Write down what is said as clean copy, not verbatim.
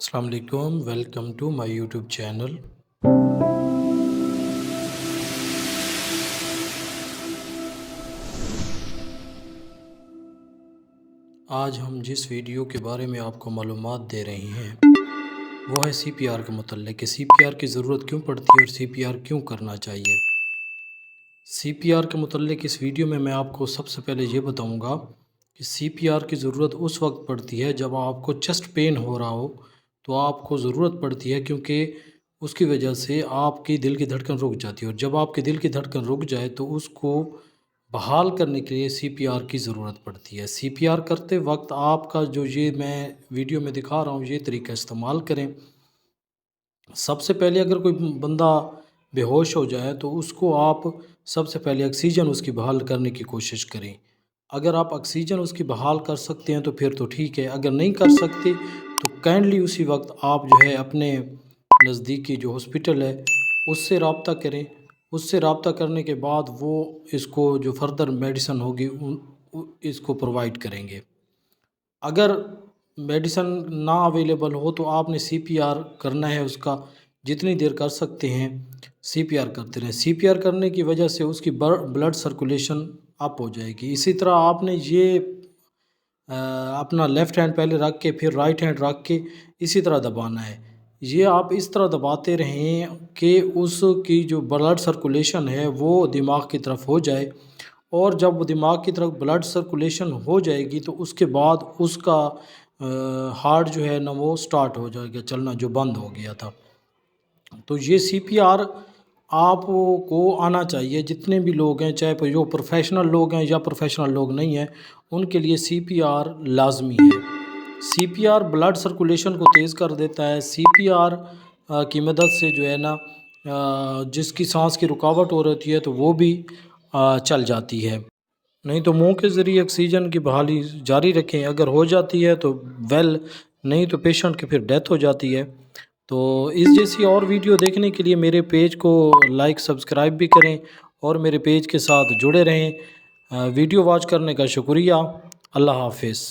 السلام علیکم، welcome to my YouTube channel. آج ہم جس ویڈیو کے بارے میں آپ کو معلومات دے رہے ہیں وہ ہے سی پی آر کے متعلق کہ سی پی آر کی ضرورت کیوں پڑتی ہے اور سی پی آر کیوں کرنا چاہیے۔ سی پی آر کے متعلق اس ویڈیو میں آپ کو سب سے پہلے یہ بتاؤں گا کہ سی پی آر کی ضرورت اس وقت پڑتی ہے جب آپ کو چیسٹ پین ہو رہا ہو تو آپ کو ضرورت پڑتی ہے، کیونکہ اس کی وجہ سے آپ کی دل کی دھڑکن رک جاتی ہے، اور جب آپ کی دل کی دھڑکن رک جائے تو اس کو بحال کرنے کے لیے سی پی آر کی ضرورت پڑتی ہے۔ سی پی آر کرتے وقت آپ کا جو یہ میں ویڈیو میں دکھا رہا ہوں یہ طریقہ استعمال کریں۔ سب سے پہلے اگر کوئی بندہ بے ہوش ہو جائے تو اس کو آپ سب سے پہلے آکسیجن اس کی بحال کرنے کی کوشش کریں۔ اگر آپ آکسیجن اس کی بحال کر سکتے ہیں تو پھر تو ٹھیک ہے، اگر نہیں کر سکتے تو کائنڈلی اسی وقت آپ جو ہے اپنے نزدیکی جو ہاسپٹل ہے اس سے رابطہ کریں۔ اس سے رابطہ کرنے کے بعد وہ اس کو جو فردر میڈیسن ہوگی اس کو پرووائڈ کریں گے۔ اگر میڈیسن نہ اویلیبل ہو تو آپ نے سی پی آر کرنا ہے، اس کا جتنی دیر کر سکتے ہیں سی پی آر کرتے رہیں۔ سی پی آر کرنے کی وجہ سے اس کی بلڈ سرکولیشن اپ ہو جائے گی۔ اسی طرح آپ نے یہ اپنا لیفٹ ہینڈ پہلے رکھ کے پھر رائٹ ہینڈ رکھ کے اسی طرح دبانا ہے۔ یہ آپ اس طرح دباتے رہیں کہ اس کی جو بلڈ سرکولیشن ہے وہ دماغ کی طرف ہو جائے، اور جب وہ دماغ کی طرف بلڈ سرکولیشن ہو جائے گی تو اس کے بعد اس کا ہارٹ جو ہے نا وہ سٹارٹ ہو جائے گا چلنا، جو بند ہو گیا تھا۔ تو یہ سی پی آر آپ کو آنا چاہیے، جتنے بھی لوگ ہیں، چاہے جو پروفیشنل لوگ ہیں یا پروفیشنل لوگ نہیں ہیں، ان کے لیے سی پی آر لازمی ہے۔ سی پی آر بلڈ سرکولیشن کو تیز کر دیتا ہے۔ سی پی آر کی مدد سے جو ہے نا جس کی سانس کی رکاوٹ ہو رہی ہے تو وہ بھی چل جاتی ہے۔ نہیں تو منہ کے ذریعے آکسیجن کی بحالی جاری رکھیں، اگر ہو جاتی ہے تو ویل، نہیں تو پیشنٹ کی پھر ڈیتھ ہو جاتی ہے۔ تو اس جیسی اور ویڈیو دیکھنے کے لیے میرے پیج کو لائک سبسکرائب بھی کریں اور میرے پیج کے ساتھ جڑے رہیں۔ ویڈیو واچ کرنے کا شکریہ۔ اللہ حافظ۔